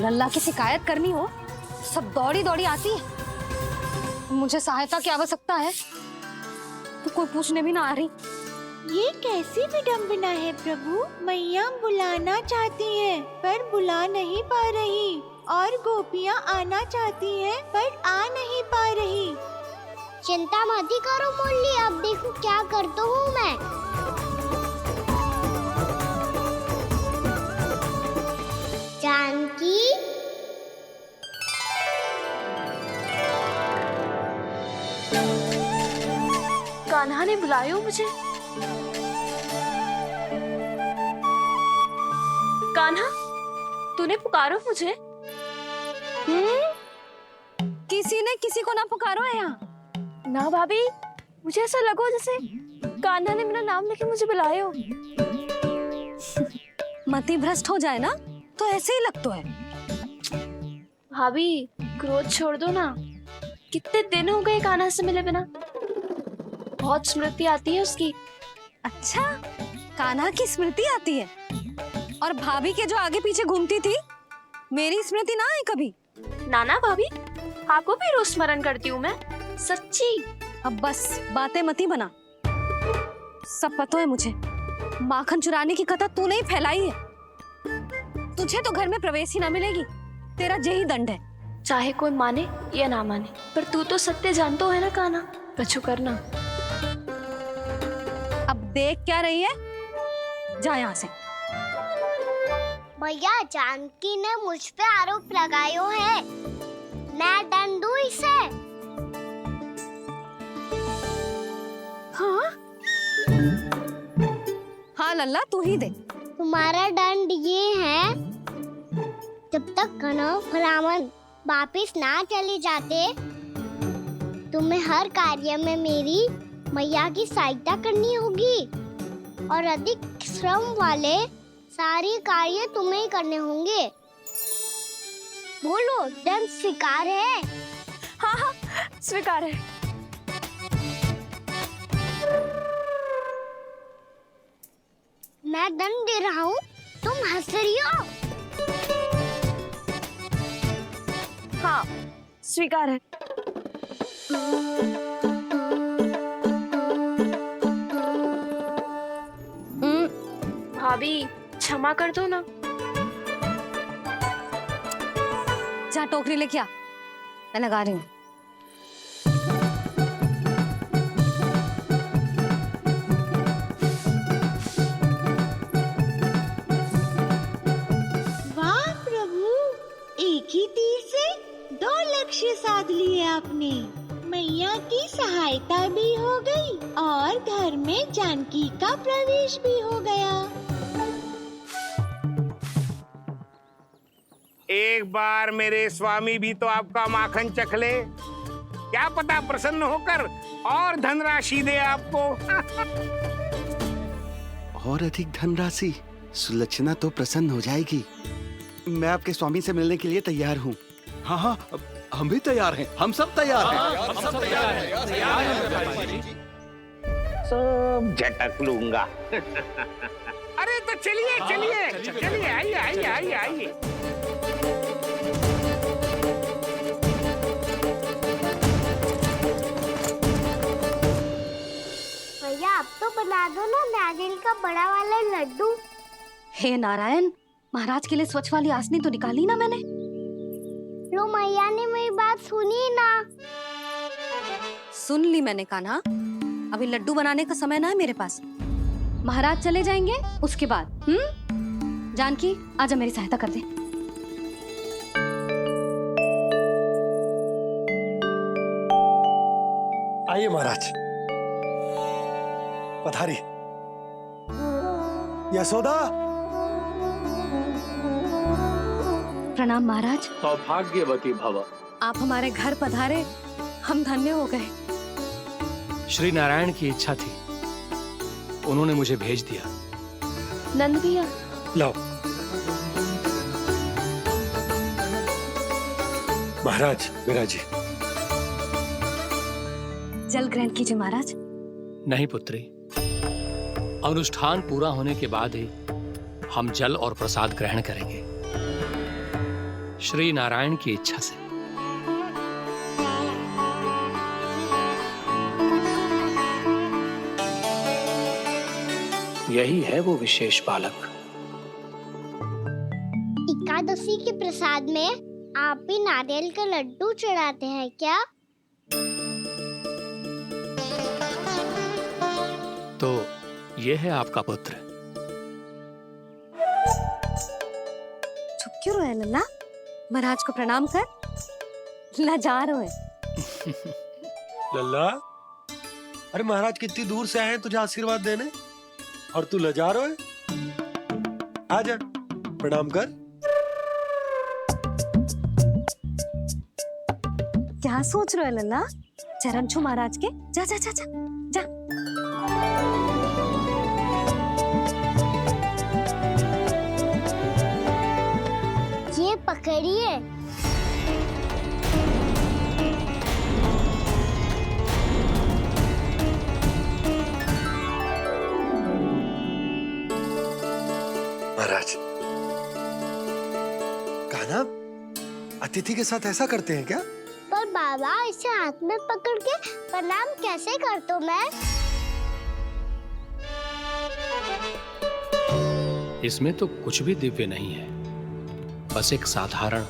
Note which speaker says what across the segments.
Speaker 1: लल्ला की शिकायत करनी हो सब दौड़ी दौड़ी आती है। मुझे सहायता की आवश्यकता है तो कोई पूछने भी ना आ रही।
Speaker 2: ये कैसी विडंबना है प्रभु। मैया बुलाना चाहती हैं पर बुला नहीं पा रही, और गोपियाँ आना चाहती हैं पर आ नहीं पा रही।
Speaker 3: चिंता मत ही करो मुरली, अब देखो क्या करता हूँ मैं। जानकी,
Speaker 4: कान्हा ने बुलाया मुझे। कान्हा, तूने पुकारो मुझे।
Speaker 1: किसी ने किसी को ना पुकारो है यहाँ।
Speaker 4: ना भाभी, मुझे ऐसा लगो जैसे कान्हा ने मेरा नाम लेके मुझे बुलाया हो।
Speaker 1: मति भ्रष्ट हो जाए ना तो ऐसे ही लगता है।
Speaker 4: भाभी, क्रोध छोड़ दो ना। कितने दिन हो गए कान्हा से मिले बिना। बहुत स्मृति आती है उसकी।
Speaker 1: अच्छा, कान्हा की स्मृति आती है? और भाभी के जो आगे पीछे घूमती थी, मेरी स्मृति ना आई कभी?
Speaker 4: नाना भाभी, आपको भी रोज स्मरण करती हूँ मैं, सच्ची।
Speaker 1: अब बस बातें मत ही बना। सब पता है मुझे। माखन चुराने की कथा तूने ही फैलाई है। तुझे तो घर में प्रवेश ही ना मिलेगी। तेरा यही दंड है।
Speaker 4: चाहे कोई माने या ना माने, पर तू तो सत्य जानतो है ना कान्हा। कछु करना।
Speaker 1: अब देख क्या रही है, जा यहाँ से।
Speaker 3: भैया जानकी ने मुझ पे आरोप लगायो है, मैं दंड दूं इसे।
Speaker 1: हाँ हाँ लल्ला, तू ही दे।
Speaker 3: तुम्हारा दंड ये है, जब तक कनव ब्राह्मण वापिस ना चले जाते, तुम्हें हर कार्य में मेरी मैया की सहायता करनी होगी, और अधिक श्रम वाले सारे कार्य तुम्हें ही करने होंगे। बोलो, दंड स्वीकार है?
Speaker 4: हाँ हाँ, स्वीकार है।
Speaker 3: मैं दंड दे रहा हूँ, तुम हंस रही हो?
Speaker 4: हाँ, स्वीकार है। भाभी, क्षमा कर दो ना।
Speaker 1: जा टोकरी लेके आ, मैं लगा रही हूँ।
Speaker 2: वाह प्रभु, एक ही तीर से 2 लक्ष्य साध लिए आपने। मैया की सहायता भी हो गई और घर में जानकी का प्रवेश भी हो गया।
Speaker 5: एक बार मेरे स्वामी भी तो आपका माखन चख ले, क्या पता प्रसन्न होकर और धनराशि दे आपको।
Speaker 6: और अधिक धनराशि? सुलक्षणा तो प्रसन्न हो जाएगी। मैं आपके स्वामी से मिलने के लिए तैयार हूँ।
Speaker 7: हाँ हाँ, हम भी तैयार हैं। हम सब तैयार हैं।
Speaker 5: हम सब तैयार हैं। सब झटक लूंगा। अरे तो चलिए चलिए चलिए, आइए आइए आइए आइए।
Speaker 3: भैया अब तो बना दो ना नारियल का बड़ा वाला लड्डू।
Speaker 1: हे नारायण, महाराज के लिए स्वच्छ वाली आसनी तो निकाली ना मैंने।
Speaker 3: लो, मैया ने मेरी बात सुनी ना।
Speaker 1: सुन ली मैंने कान्हा। अभी लड्डू बनाने का समय ना है मेरे पास। महाराज चले जाएंगे उसके बाद। जानकी, आजा मेरी सहायता कर दे।
Speaker 8: आइए महाराज, पधारी। यशोदा।
Speaker 1: प्रणाम महाराज।
Speaker 7: सौभाग्यवती भव।
Speaker 1: आप हमारे घर पधारे, हम धन्य हो गए।
Speaker 9: श्री नारायण की इच्छा थी, उन्होंने मुझे भेज दिया।
Speaker 4: नंद भैया,
Speaker 8: लाओ। महाराज, विराजी।
Speaker 1: जल ग्रहण कीजिए महाराज।
Speaker 9: नहीं पुत्री, अनुष्ठान पूरा होने के बाद ही हम जल और प्रसाद ग्रहण करेंगे। श्री नारायण की इच्छा से। यही है वो विशेष बालक।
Speaker 3: एकादशी के प्रसाद में आप भी नारियल का लड्डू चढ़ाते हैं क्या?
Speaker 9: तो ये है आपका पुत्र।
Speaker 1: चुप क्यों रहे लल्ला? महाराज को प्रणाम कर। लाजा रहे है।
Speaker 8: लल्ला, अरे महाराज कितनी दूर से आए हैं तुझे आशीर्वाद देने, और तू लजा रहा है। आजा, प्रणाम कर।
Speaker 1: क्या सोच रहे हो लल्ला? चरण छू महाराज के। जा जा जा जा जा।
Speaker 3: ये पकड़िए।
Speaker 8: महाराज, कान्हा, अतिथि के साथ ऐसा करते हैं क्या?
Speaker 3: पर बाबा, इसे हाथ में पकड़ के प्रणाम कैसे करता हूँ मैं?
Speaker 9: इसमें तो कुछ भी दिव्य नहीं है, बस एक साधारण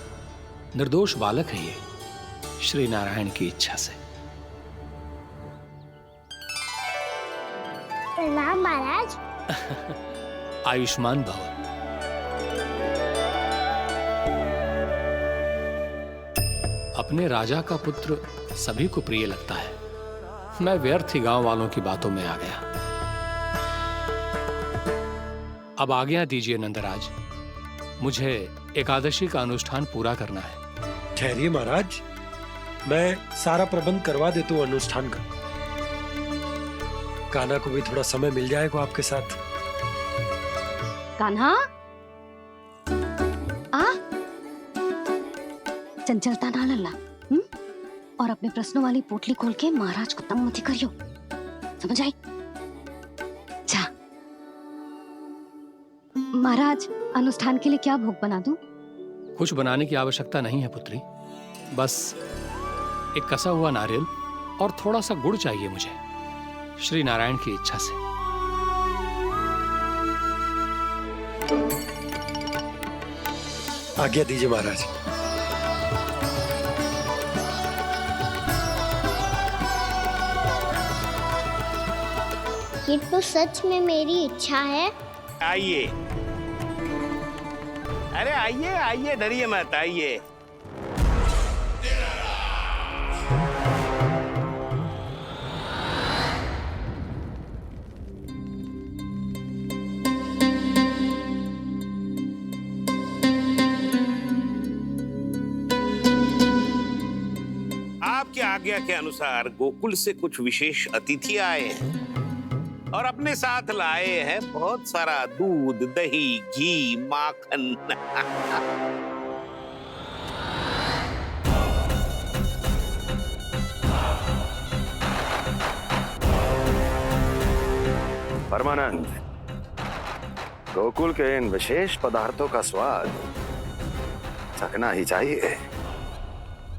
Speaker 9: निर्दोष बालक है ये, श्री नारायण की इच्छा से।
Speaker 3: प्रणाम महाराज।
Speaker 9: आयुष्मान भव। अपने राजा का पुत्र सभी को प्रिय लगता है। मैं व्यर्थ ही गांव वालों की बातों में आ गया। अब आज्ञा दीजिए नंदराज, मुझे एकादशी का अनुष्ठान पूरा करना है।
Speaker 8: ठहरिए महाराज, मैं सारा प्रबंध करवा देता हूँ अनुष्ठान का। कान्हा को भी थोड़ा समय मिल जाएगा आपके साथ।
Speaker 1: कान्हा, आ चंचलता ना लल्ला। और अपने प्रश्नों वाली पोटली खोल के महाराज को तंग मत करियो, समझ आई? जा। महाराज, अनुष्ठान के लिए क्या भोग बना दूं?
Speaker 9: कुछ बनाने की आवश्यकता नहीं है पुत्री, बस एक कसा हुआ नारियल और थोड़ा सा गुड़ चाहिए मुझे, श्री नारायण की इच्छा से।
Speaker 8: आज्ञा दीजिए महाराज।
Speaker 3: ये तो सच में मेरी इच्छा है।
Speaker 5: आइए, अरे आइए आइए, डरिए मत, आइए। आपकी आज्ञा के अनुसार गोकुल से कुछ विशेष अतिथि आए हैं और अपने साथ लाए हैं बहुत सारा दूध, दही, घी, माखन।
Speaker 10: परमानंद, गोकुल के इन विशेष पदार्थों का स्वाद चखना ही चाहिए।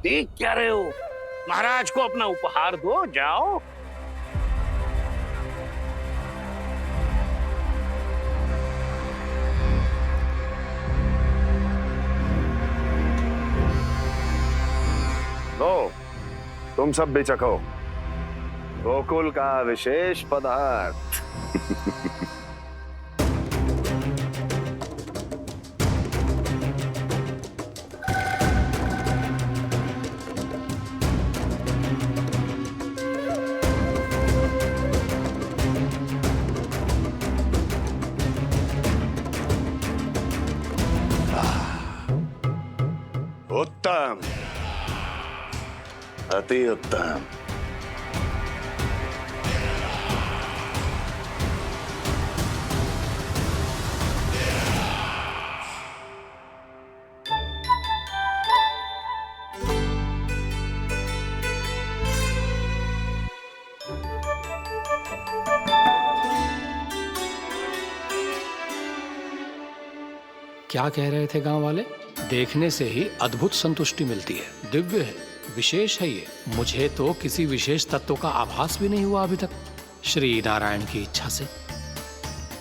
Speaker 5: देख क्या रहे हो? महाराज को अपना उपहार दो, जाओ।
Speaker 10: लो, तुम सब भी चखो गोकुल का विशेष पदार्थ। उत्तम, अति उत्तम।
Speaker 9: क्या कह रहे थे गांव वाले? देखने से ही अद्भुत संतुष्टि मिलती है, दिव्य है, विशेष है ये। मुझे तो किसी विशेष तत्व का आभास भी नहीं हुआ अभी तक, श्री नारायण की इच्छा से।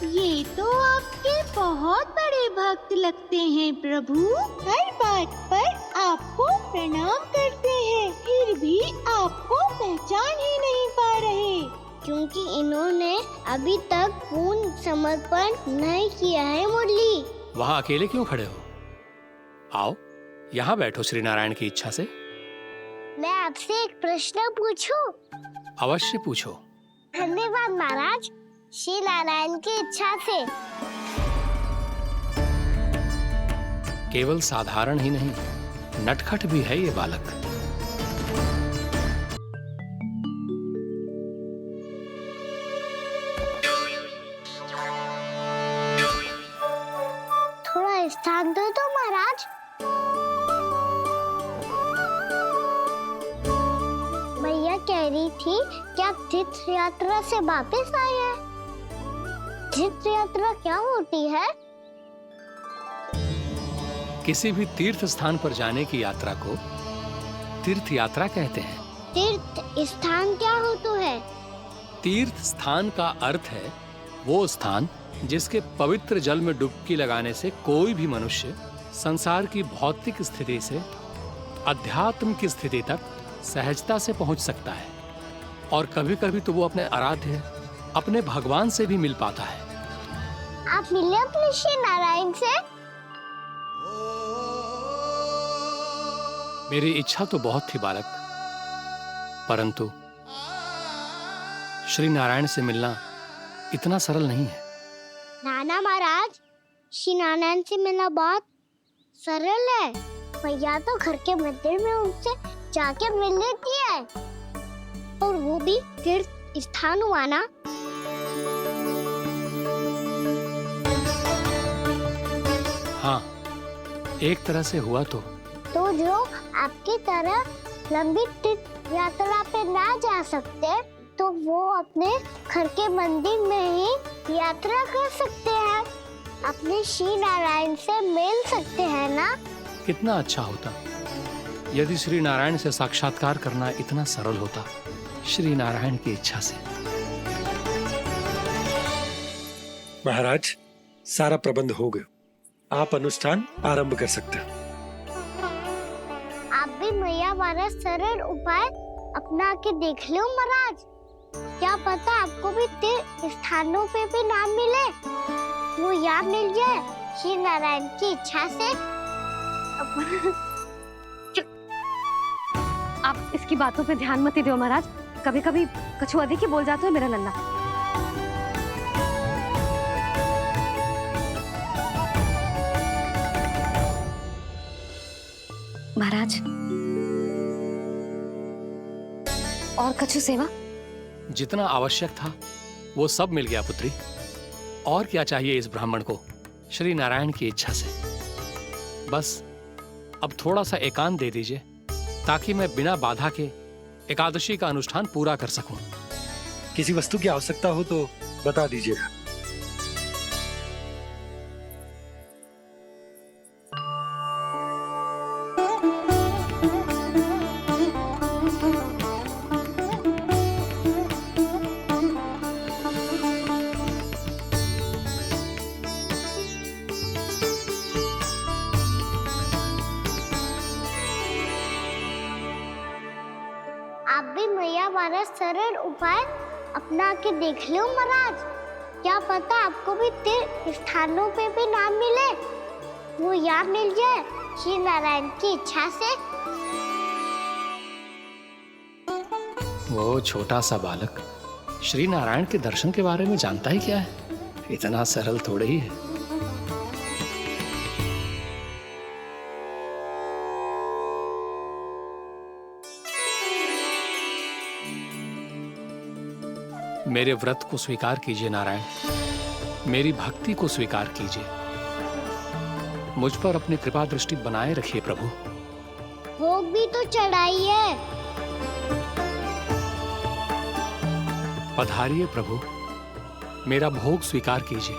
Speaker 2: ये तो आपके बहुत बड़े भक्त लगते हैं प्रभु। हर बात पर आपको प्रणाम करते हैं, फिर भी आपको पहचान ही नहीं पा रहे।
Speaker 3: क्योंकि इन्होंने अभी तक पूर्ण समर्पण नहीं किया है मुरली।
Speaker 9: वहाँ अकेले क्यों खड़े हो? आओ यहाँ बैठो श्री नारायण की इच्छा से।
Speaker 3: मैं आपसे एक प्रश्न पूछूं?
Speaker 9: अवश्य पूछो।
Speaker 3: धन्यवाद महाराज, श्री नारायण की इच्छा से।
Speaker 9: केवल साधारण ही नहीं, नटखट भी है ये बालक।
Speaker 3: थोड़ा स्थान दो तो महाराज। मैया कह रही थी कि आप तीर्थ यात्रा से वापस आए हैं। तीर्थ यात्रा क्या होती है?
Speaker 9: किसी भी तीर्थ स्थान पर जाने की यात्रा को तीर्थ यात्रा कहते हैं।
Speaker 3: तीर्थ स्थान क्या होता है?
Speaker 9: तीर्थ स्थान का अर्थ है वो स्थान जिसके पवित्र जल में डुबकी लगाने से कोई भी मनुष्य संसार की भौतिक स्थिति से अध्यात्म की स्थिति तक सहजता से पहुंच सकता है, और कभी कभी तो वो अपने आराध्य, अपने भगवान से भी मिल पाता है।
Speaker 3: आप मिले अपने श्री नारायण से?
Speaker 9: मेरी इच्छा तो बहुत थी बालक, परंतु श्री नारायण से मिलना इतना सरल नहीं है।
Speaker 3: नाना महाराज, श्री नारायण से मिलना बहुत सरल है। मैया तो घर के मंदिर में उनसे जाके मिल लेती है, और वो भी तीर्थ स्थान हुआ ना।
Speaker 9: हाँ, एक तरह से हुआ तो
Speaker 3: जो आपकी तरह लंबी तीर्थ यात्रा पे ना जा सकते, तो वो अपने घर के मंदिर में ही यात्रा कर सकते हैं, अपने श्री नारायण से मिल सकते हैं ना।
Speaker 9: कितना अच्छा होता यदि श्री नारायण से साक्षात्कार करना इतना सरल होता, श्री नारायण की इच्छा से।
Speaker 8: महाराज, सारा प्रबंध हो गया, आप अनुष्ठान आरंभ कर सकते हैं।
Speaker 3: आप भी मैया वाला सरल उपाय अपना के देख लो महाराज। क्या पता आपको भी तीर्थ स्थानों पे भी नाम मिले, वो याद मिल जाए श्री नारायण की इच्छा से।
Speaker 1: आप इसकी बातों पे ध्यान मत दो महाराज, कभी कभी कछुआ देखी बोल जाता है मेरा लल्ला। महाराज, और कछु सेवा?
Speaker 9: जितना आवश्यक था वो सब मिल गया पुत्री। और क्या चाहिए इस ब्राह्मण को श्री नारायण की इच्छा से? बस अब थोड़ा सा एकांत दे दीजिए, ताकि मैं बिना बाधा के एकादशी का अनुष्ठान पूरा कर सकूं।
Speaker 8: किसी वस्तु की आवश्यकता हो तो बता दीजिएगा।
Speaker 3: आप भी मैया वाला सरल उपाय अपना के देख लो महाराज। क्या पता आपको भी तीर्थ स्थानों पे भी नाम मिले, वो याद मिल जाए श्री नारायण की इच्छा से।
Speaker 9: वो छोटा सा बालक श्री नारायण के दर्शन के बारे में जानता ही क्या है? इतना सरल थोड़े ही है। मेरे व्रत को स्वीकार कीजिए नारायण, मेरी भक्ति को स्वीकार कीजिए। मुझ पर अपनी कृपा दृष्टि बनाए रखिए प्रभु।
Speaker 3: भोग भी तो चढ़ाइए।
Speaker 9: पधारिए प्रभु, मेरा भोग स्वीकार कीजिए।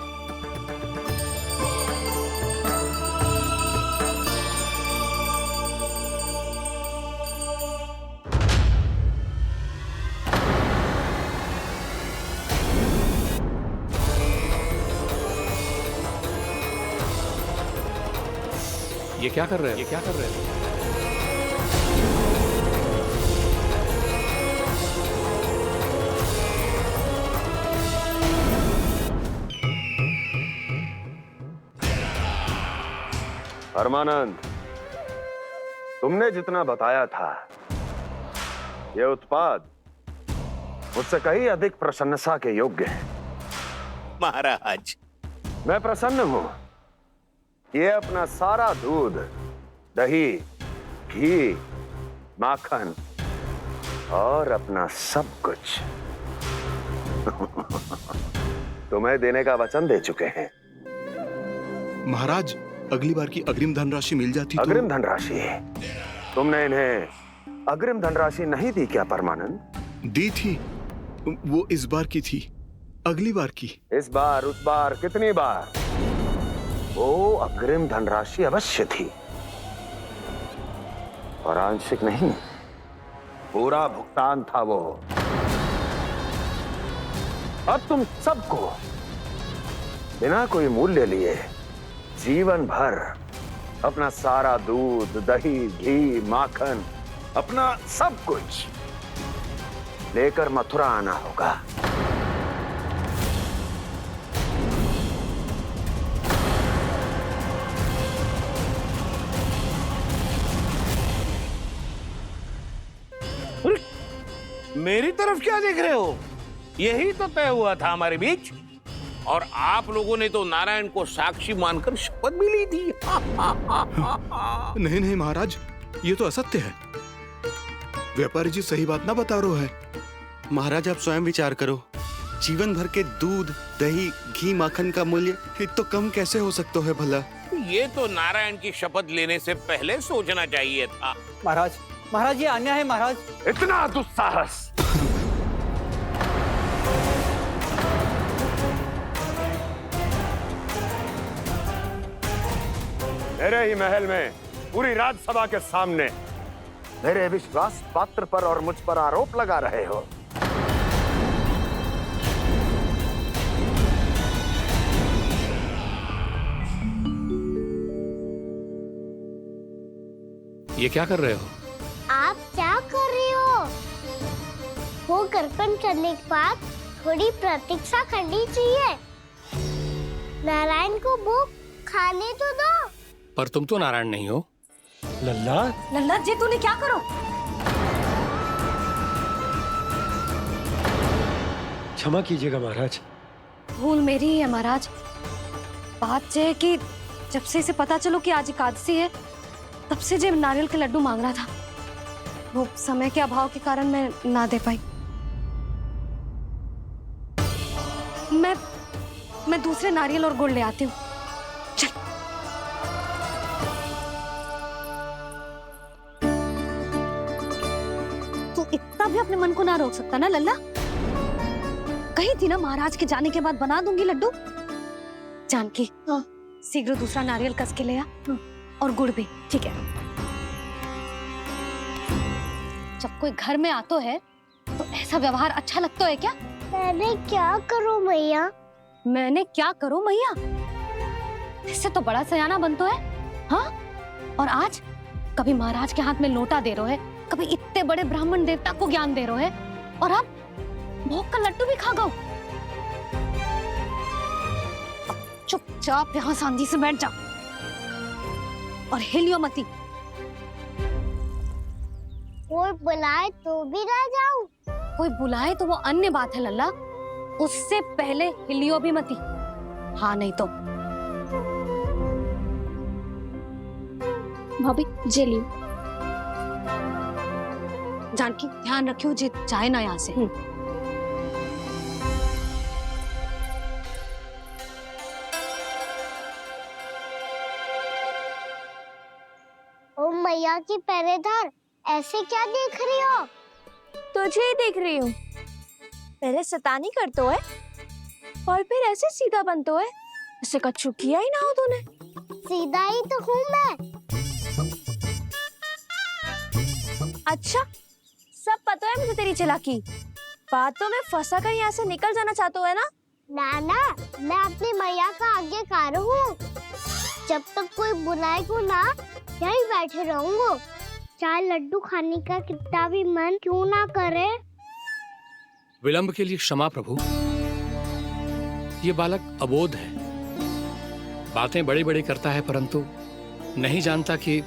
Speaker 9: ये क्या कर रहे हो? ये क्या कर रहे हो?
Speaker 10: परमानंद, तुमने जितना बताया था, ये उत्पाद मुझसे कहीं अधिक प्रशंसा के योग्य है।
Speaker 5: महाराज,
Speaker 10: मैं प्रसन्न हूं। ये अपना सारा दूध, दही, घी, माखन और अपना सब कुछ तुम्हें देने का वचन दे चुके हैं।
Speaker 6: महाराज, अगली बार की अग्रिम धनराशि मिल जाती तो।
Speaker 10: अग्रिम धनराशि? तुमने इन्हें अग्रिम धनराशि नहीं दी क्या परमानंद?
Speaker 6: दी थी, वो इस बार की थी, अगली बार की।
Speaker 10: इस बार, उस बार, कितनी बार? वो अग्रिम धनराशि अवश्य थी, और आंशिक नहीं, पूरा भुगतान था वो। अब तुम सबको बिना कोई मूल्य लिए जीवन भर अपना सारा दूध, दही, घी, माखन, अपना सब कुछ लेकर मथुरा आना होगा।
Speaker 5: मेरी तरफ क्या देख रहे हो? यही तो तय हुआ था हमारे बीच, और आप लोगों ने तो नारायण को साक्षी मानकर शपथ भी ली थी।
Speaker 6: नहीं नहीं महाराज, ये तो असत्य है। व्यापारी जी सही बात ना बता रहे हैं। महाराज, आप स्वयं विचार करो, जीवन भर के दूध, दही, घी, माखन का मूल्य इतना कम कैसे हो सकता है भला?
Speaker 5: ये तो नारायण की शपथ लेने से पहले सोचना चाहिए था।
Speaker 11: महाराज, महाराज ये अन्याय है महाराज।
Speaker 10: इतना दुस्साहस! मेरे ही महल में पूरी राज्यसभा के सामने मेरे विश्वास पात्र पर और मुझ पर आरोप लगा रहे हो।
Speaker 9: ये क्या कर रहे हो?
Speaker 3: आप क्या कर रहे हो? वो कर्पण करने के बाद थोड़ी प्रतीक्षा करनी चाहिए। नारायण को वो खाने तो दो।
Speaker 9: पर तुम तो नारायण नहीं हो।
Speaker 8: लल्ला,
Speaker 1: लल्ला जी, तूने क्या करो?
Speaker 8: क्षमा कीजिएगा महाराज।
Speaker 1: भूल मेरी ही है महाराज। बात यह है कि जब से इसे पता चलो कि आज एकादशी है, तब से जो नारियल के लड्डू मांग रहा था, वो समय के अभाव के कारण मैं ना दे पाई। मैं दूसरे नारियल और गुड़ ले आती हूँ। चल। तू इतना भी अपने मन को ना रोक सकता ना लल्ला? कही थी ना महाराज के जाने के बाद बना दूंगी लड्डू। जानकी, शीघ्र दूसरा नारियल कस के ले आ, और गुड़ भी। ठीक है। जब कोई घर में आतो है तो ऐसा व्यवहार अच्छा लगता है क्या?
Speaker 3: मैंने क्या करूं मैया?
Speaker 1: मैंने क्या करूं मैया? इससे तो बड़ा सयाना बनतो है। हाँ? और आज कभी महाराज के हाथ में लोटा दे रहे है, कभी इतने बड़े ब्राह्मण देवता को ज्ञान दे रहे है, और अब भोग का लड्डू भी खा गो। चुपचाप यहाँ शांति से बैठ जा और हिलियो मती।
Speaker 3: कोई बुलाए तो भी ना जाऊं?
Speaker 1: कोई बुलाए तो वो अन्य बात है लल्ला, उससे पहले हिलियो भी मती। हाँ नहीं तो।
Speaker 4: भाभी जे लियो।
Speaker 1: जानकी, ध्यान रखियो जे चाहे ना यहाँ से।
Speaker 3: ओ मैया की पहरेदार, ऐसे क्या देख रही हो?
Speaker 4: तुझे ही देख रही हूँ। पहले शैतानी करतो है और फिर ऐसे सीधा बनतो है। ऐसे कछु किया ही ना हो तूने।
Speaker 3: सीधा ही तो हूँ मैं।
Speaker 4: अच्छा, सब पता है मुझे तेरी चालाकी। बातों में फंसा कर यहाँ से निकल जाना चाहते है ना?
Speaker 3: नाना, मैं अपनी मैया का आज्ञाकार हूँ। जब तक कोई बुलाए को ना, यही बैठे रहूंगा। चाहे लड्डू खाने का कितना भी मन क्यों ना करे।
Speaker 9: विलंब के लिए क्षमा प्रभु। ये बालक अबोध है, बातें बड़ी बड़ी करता है परंतु नहीं जानता कि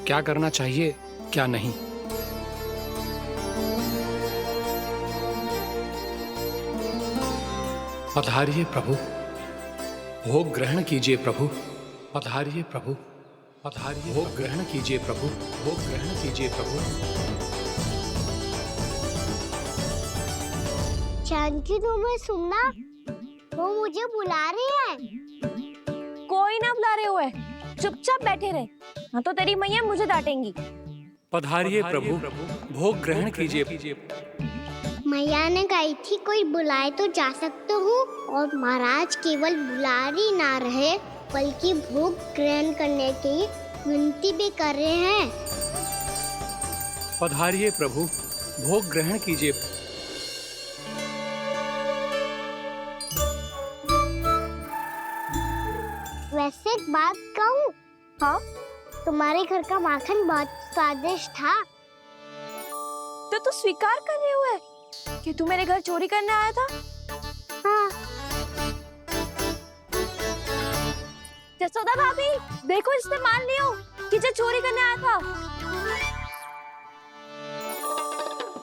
Speaker 9: क्या करना चाहिए क्या नहीं। पधारिए प्रभु, भोग ग्रहण कीजिए प्रभु। पधारिए प्रभु, पधारिए, भोग ग्रहण कीजिए प्रभु, भोग ग्रहण कीजिए प्रभु।
Speaker 3: जानकी तुम्हें सुनना, वो मुझे बुला रही है।
Speaker 1: कोई ना बुला रहे हुए, चुपचाप बैठे रहे, हाँ तो तेरी मैया मुझे डांटेंगी।
Speaker 9: पधारिए प्रभु, भोग ग्रहण कीजिए।
Speaker 3: मैया ने कही थी कोई बुलाए तो जा सकते हूँ, और महाराज केवल बुलारी ना रहे बल्कि भोग ग्रहण करने की विनती भी कर रहे हैं।
Speaker 9: पधारिए प्रभु, भोग ग्रहण कीजिए।
Speaker 3: वैसे एक बात कहूँ? हाँ? तुम्हारे घर का माखन बहुत स्वादिष्ट था।
Speaker 1: तो तू स्वीकार कर रहे हुए कि तू मेरे घर चोरी करने आया था?
Speaker 3: हाँ।
Speaker 1: जसोदा भाभी, देखो इसने मान लियो कि जो चोरी करने आया था।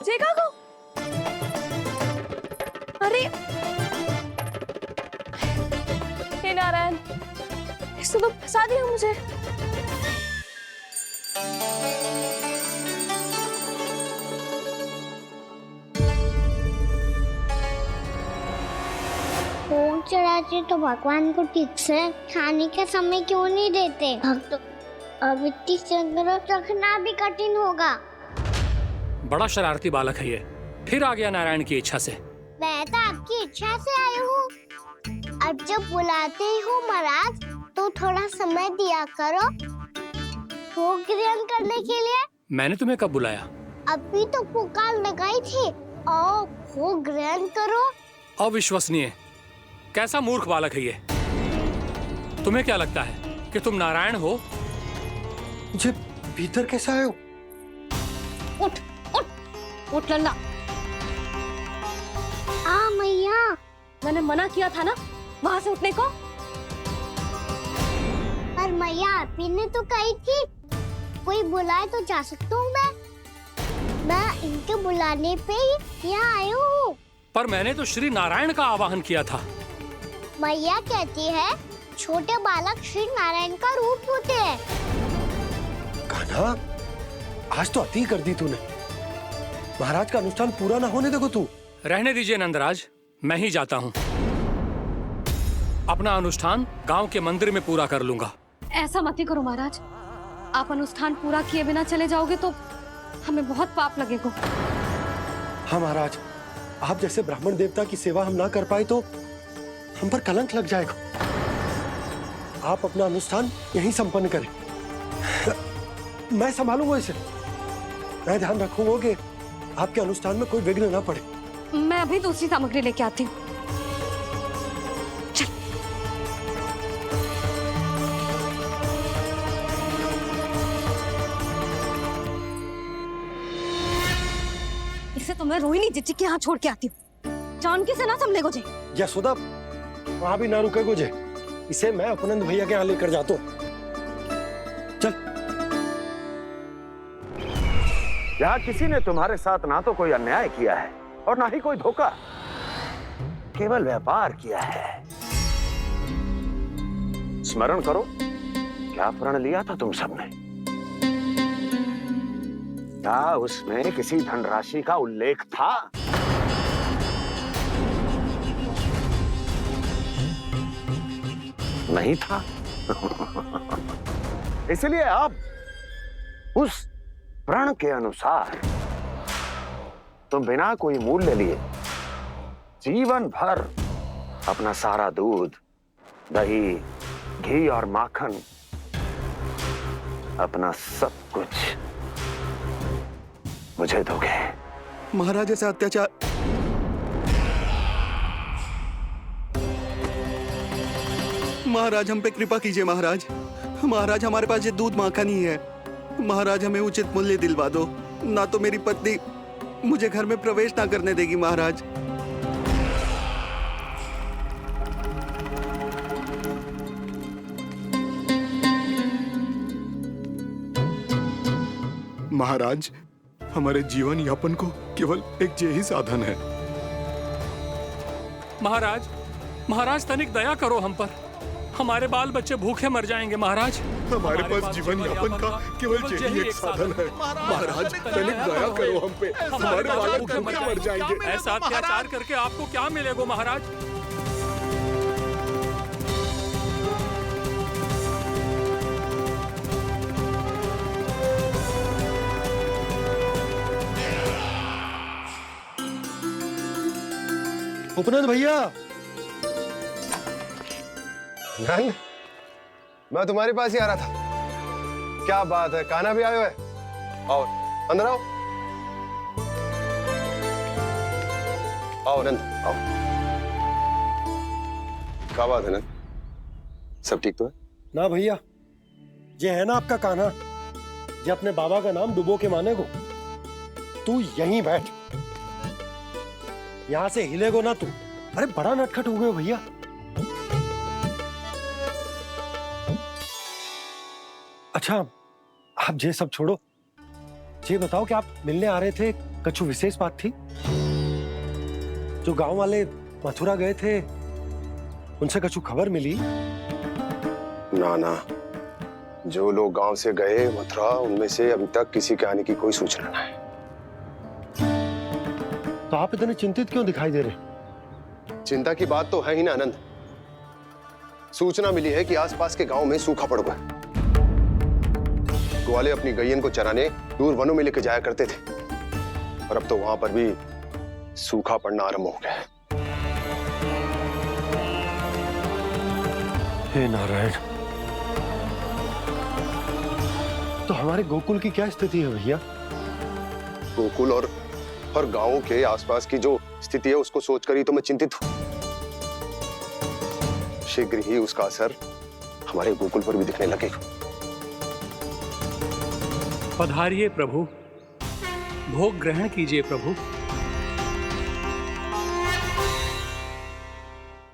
Speaker 1: देखा को? अरे हे नारायण, इसने तो फंसा दिया मुझे।
Speaker 3: भोग चढ़ाते तो भगवान को ठीक से खाने का समय क्यों नहीं देते? भक्त अब इतनी संग्रह रखना भी कठिन होगा।
Speaker 9: बड़ा शरारती बालक है ये, फिर आ गया नारायण की इच्छा से।
Speaker 3: मैं तो आपकी इच्छा से आई हूँ। अब जब बुलाते हो महाराज तो थोड़ा समय दिया करो भोग ग्रहण करने के लिए।
Speaker 9: मैंने तुम्हें कब बुलाया?
Speaker 3: अभी तो पुकार लगाई थी, आओ भोग ग्रहण करो।
Speaker 9: अविश्वसनीय, कैसा मूर्ख बालक है ये। तुम्हें क्या लगता है कि तुम नारायण हो?
Speaker 8: मुझे भीतर कैसे आए हो?
Speaker 1: उठ उठ उठ लल्ला।
Speaker 3: मैया,
Speaker 1: मैंने मना किया था ना वहाँ से उठने को।
Speaker 3: पर मैया आपी ने तो कही थी कोई बुलाए तो जा सकता हूँ। मैं इनके बुलाने पे ही यहाँ आई हूँ।
Speaker 9: पर मैंने तो श्री नारायण का आवाहन किया था।
Speaker 3: मैया कहती है छोटे बालक श्री नारायण का रूप होते हैं।
Speaker 8: कान्हा, आज तो अति कर दी तूने। महाराज का अनुष्ठान पूरा ना होने देखो तू।
Speaker 9: रहने दीजिए नंदराज, मैं ही जाता हूँ। अपना अनुष्ठान गांव के मंदिर में पूरा कर लूंगा।
Speaker 1: ऐसा मत ही करो महाराज, आप अनुष्ठान पूरा किए बिना चले जाओगे तो हमें बहुत पाप लगेगा।
Speaker 8: हाँ महाराज, आप जैसे ब्राह्मण देवता की सेवा हम ना कर पाए तो हम पर कलंक लग जाएगा। आप अपना अनुष्ठान यहीं संपन्न करें, मैं संभालूंगा इसे। मैं ध्यान रखूंगा कि आपके अनुष्ठान में कोई विघ्न ना पड़े।
Speaker 1: मैं अभी दूसरी सामग्री लेके आती हूँ। इसे तो मैं रोहिणी जीजी के यहाँ छोड़ के आती हूँ। जानकी से ना संभले गोजे।
Speaker 8: यशोदा, वहां भी ना रुके गोजे। इसे मैं अपनंद भैया के यहाँ लेकर जाता हूँ। चल।
Speaker 10: यहाँ किसी ने तुम्हारे साथ ना तो कोई अन्याय किया है और ना ही कोई धोखा, केवल व्यापार किया है। स्मरण करो, क्या प्रण लिया था तुम सबने? क्या उसमें किसी धनराशि का उल्लेख था? नहीं था। इसलिए अब उस प्रण के अनुसार तुम बिना कोई मूल्य लिए जीवन भर अपना सारा दूध, दही, घी और माखन, अपना सब कुछ मुझे दोगे।
Speaker 6: महाराज ऐसा अत्याचार। महाराज हम पे कृपा कीजिए महाराज। महाराज हमारे पास ये दूध माखन ही है। महाराज हमें उचित मूल्य दिलवा दो, ना तो मेरी पत्नी मुझे घर में प्रवेश ना करने देगी महाराज। महाराज हमारे जीवन यापन को केवल एक यही साधन है।
Speaker 9: महाराज, महाराज तनिक दया करो हम पर। हमारे बाल बच्चे भूखे मर जाएंगे महाराज।
Speaker 6: हमारे पास जीवन यापन का केवल यही एक साधन है। महाराज तनिक दया करो हम पे, हमारे बालक भूखे मर जाएंगे।
Speaker 9: ऐसा अत्याचार करके आपको क्या मिलेगा महाराज?
Speaker 8: उपनंद भैया,
Speaker 12: नंद, मैं तुम्हारे पास ही आ रहा था। क्या बात है, कान्हा भी आयो है? आओ अंदर आओ। आओ नंद आओ। क्या बात है नंद, सब ठीक तो है?
Speaker 8: ना भैया, ये है ना आपका कान्हा, ये अपने बाबा का नाम डुबो के माने को। तू यहीं बैठ, यहां से हिलेगो ना तू। अरे बड़ा नटखट हो गए हो भैया। अच्छा आप ये सब छोड़ो, ये बताओ कि आप मिलने आ रहे थे, कुछ विशेष बात थी? जो गांव वाले मथुरा गए थे उनसे कुछ खबर मिली?
Speaker 12: ना ना, जो लोग गांव से गए मथुरा, उनमें से अभी तक किसी के आने की कोई सूचना नहीं है।
Speaker 8: तो आप इतने चिंतित क्यों दिखाई दे रहे?
Speaker 12: चिंता की बात तो है ही ना आनंद। सूचना मिली है कि आसपास के गांव में सूखा पड़ गया। ग्वाले अपनी गैयन को चराने दूर वनों में लेके जाया करते थे, और अब तो वहां पर भी सूखा पड़ना आरंभ हो गया है।
Speaker 8: हे नारायण, तो हमारे गोकुल की क्या स्थिति है भैया?
Speaker 12: गोकुल और गांवों के आसपास की जो स्थिति है उसको सोचकर ही तो मैं चिंतित हूं। शीघ्र ही उसका असर हमारे गोकुल पर भी दिखने लगेगा।
Speaker 9: पधारिए प्रभु, भोग ग्रहण कीजिए प्रभु।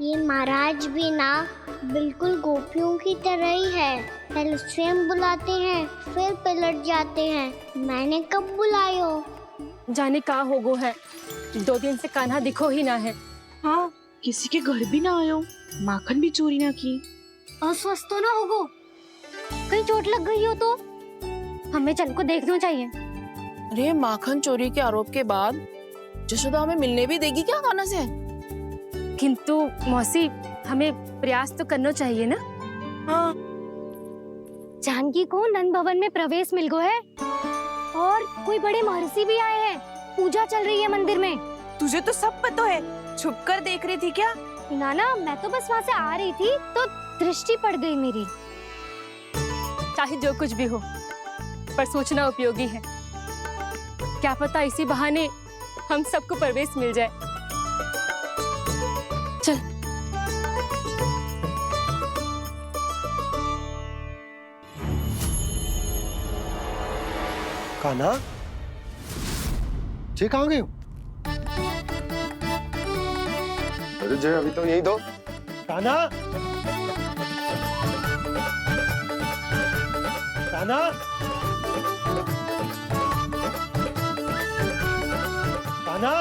Speaker 3: ये महाराज भी ना बिल्कुल गोपियों की तरह ही है। पहले स्वयं बुलाते हैं, फिर पलट जाते हैं। मैंने कब बुलायो?
Speaker 1: जाने का होगो है, 2 दिन से कान्हा दिखो ही ना है।
Speaker 13: हाँ, किसी के घर भी ना आयो, माखन भी चोरी ना की।
Speaker 1: अस्वस्थ तो ना होगो, कहीं चोट लग गई हो तो? हमें चल को देखना चाहिए।
Speaker 13: अरे माखन चोरी के आरोप के बाद जशोदा हमें मिलने भी देगी क्या कान्हा से?
Speaker 1: किंतु मौसी, हमें प्रयास तो करना चाहिए ना।
Speaker 13: हाँ।
Speaker 3: जानकी को नंद भवन में प्रवेश मिल गो है, और कोई बड़े महर्षि भी आए हैं। पूजा चल रही है मंदिर में।
Speaker 13: तुझे तो सब पता है, छुप कर देख रही थी क्या?
Speaker 3: ना, मैं तो बस वहाँ से आ रही थी तो दृष्टि पड़ गई मेरी।
Speaker 1: चाहे जो कुछ भी हो, पर सूचना उपयोगी है। क्या पता इसी बहाने हम सबको प्रवेश मिल जाए। चल।
Speaker 8: कान्हा, जे कहाँ गए हो?
Speaker 12: अरे जय, अभी तो यही दो।
Speaker 8: कान्हा, कान्हा, कान्हा।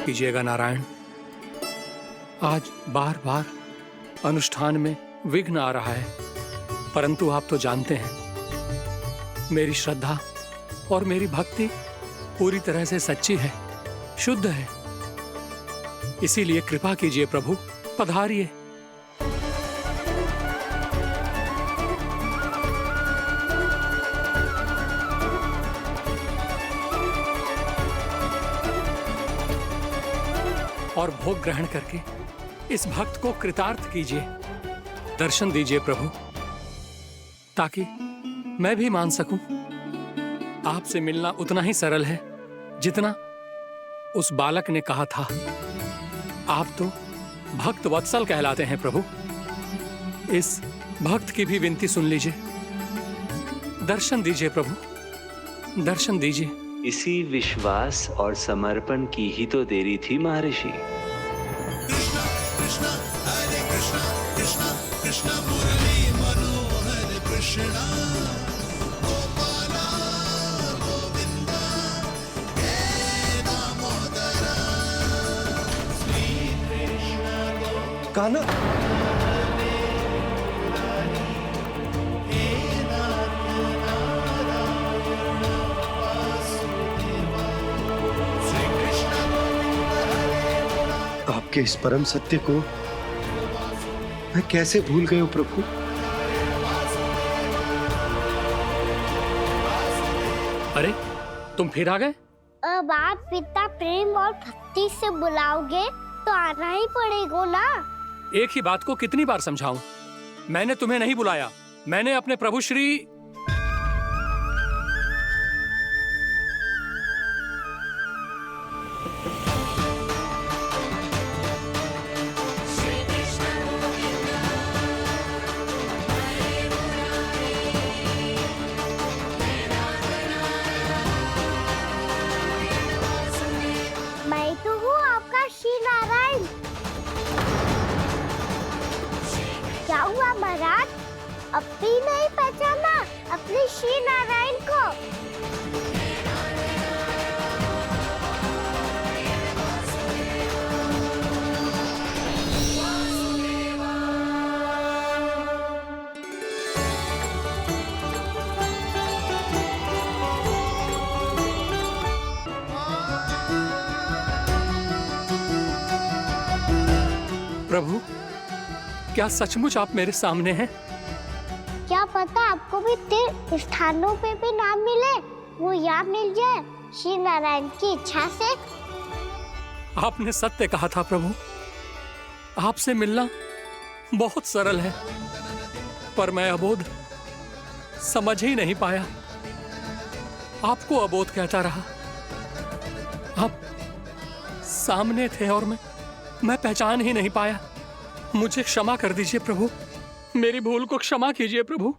Speaker 9: कीजिएगा नारायण, आज बार बार अनुष्ठान में विघ्न आ रहा है, परंतु आप तो जानते हैं मेरी श्रद्धा और मेरी भक्ति पूरी तरह से सच्ची है, शुद्ध है। इसीलिए कृपा कीजिए प्रभु, पधारिए। और भोग ग्रहण करके इस भक्त को कृतार्थ कीजिए। दर्शन दीजिए प्रभु, ताकि मैं भी मान सकूं। आपसे मिलना उतना ही सरल है जितना उस बालक ने कहा था, आप तो भक्त वत्सल कहलाते हैं प्रभु। इस भक्त की भी विनती सुन लीजिए। दर्शन दीजिए प्रभु, दर्शन दीजिए।
Speaker 14: इसी विश्वास और समर्पण की ही तो देरी थी महर्षि।
Speaker 8: कान्हा, आपके इस परम सत्य को मैं कैसे भूल गया प्रभु।
Speaker 9: अरे तुम फिर आ गए?
Speaker 3: अब आप इतना प्रेम और भक्ति से बुलाओगे तो आना ही पड़ेगा ना।
Speaker 9: एक ही बात को कितनी बार समझाऊं? मैंने तुम्हें नहीं बुलाया, मैंने अपने प्रभु श्री
Speaker 3: मैं तो हूँ आपका श्री नारायण। क्या हुआ महाराज, अब भी नहीं पहचाना अपने श्री नारायण को?
Speaker 9: प्रभु, क्या सचमुच आप मेरे सामने हैं?
Speaker 3: क्या पता आपको भी तीर्थ स्थानों पे भी नाम मिले, वो यहाँ मिल जाए श्री नारायण की इच्छा से।
Speaker 9: आपने सत्य कहा था प्रभु, आपसे मिलना बहुत सरल है, पर मैं अबोध समझ ही नहीं पाया। आपको अबोध कहता रहा। आप सामने थे और मैं पहचान ही नहीं पाया। मुझे क्षमा कर दीजिए प्रभु, मेरी भूल को क्षमा कीजिए प्रभु।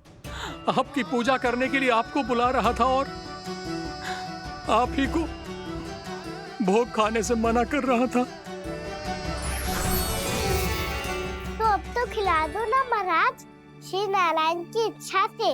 Speaker 9: आपकी पूजा करने के लिए आपको बुला रहा था और आप ही को भोग खाने से मना कर रहा था।
Speaker 3: तो अब तो खिला दो ना महाराज, श्री नारायण की इच्छा से।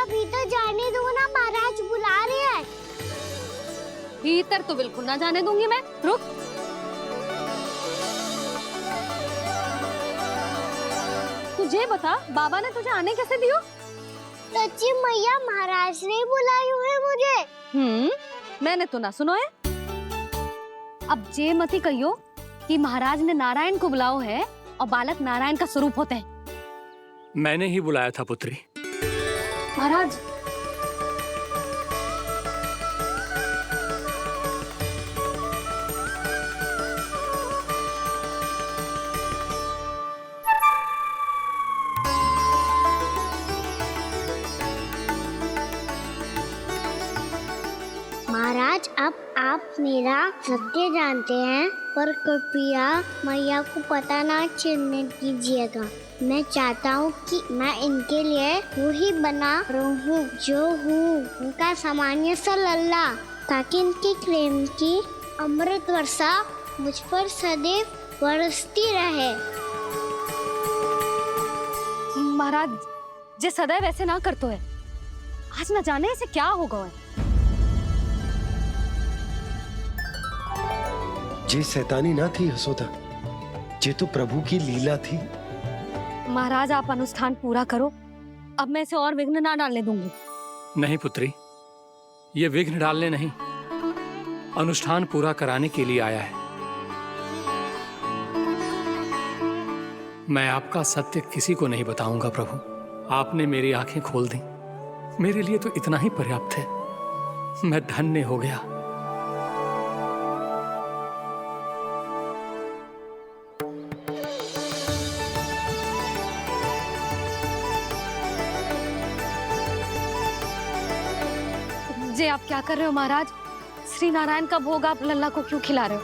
Speaker 3: भीतर जाने दो ना, महाराज बुला रहे हैं।
Speaker 1: भीतर तो बिल्कुल ना जाने दूंगी मैं। रुक। तुझे बता, बाबा ने तुझे आने कैसे दियो?
Speaker 3: सच्ची मैया, महाराज ने बुलाई हुई मुझे।
Speaker 1: मैंने तो ना सुनो है। अब जे मती कहियो कि महाराज ने नारायण को बुलाओ है और बालक नारायण का स्वरूप होते हैं।
Speaker 9: मैंने ही बुलाया था पुत्री।
Speaker 1: महाराज,
Speaker 3: महाराज, अब आप मेरा सत्य जानते हैं, पर कृपया मैया को पता ना चलने दीजिएगा। मैं चाहता हूँ कि मैं इनके लिए वो ही बना रहूँ जो हूँ, उनका सामान्य सा लल्ला, ताकि इनकी प्रेम की अमृत वर्षा मुझ पर सदैव बरसती रहे।
Speaker 1: महाराज, जे सदैव ऐसे ना करतो है, आज न जाने इसे क्या होगा है।
Speaker 8: जे शैतानी ना थी यशोदा, जे तो प्रभु की लीला थी।
Speaker 1: महाराज, आप अनुष्ठान पूरा करो, अब मैं इसे और विघ्न ना डालने दूंगी।
Speaker 9: नहीं पुत्री, ये विघ्न डालने नहीं, अनुष्ठान पूरा कराने के लिए आया है। मैं आपका सत्य किसी को नहीं बताऊंगा प्रभु। आपने मेरी आंखें खोल दी, मेरे लिए तो इतना ही पर्याप्त है। मैं धन्य हो गया।
Speaker 1: जे आप क्या कर रहे हो महाराज? श्री नारायण का भोग आप लल्ला को क्यों खिला रहे हो?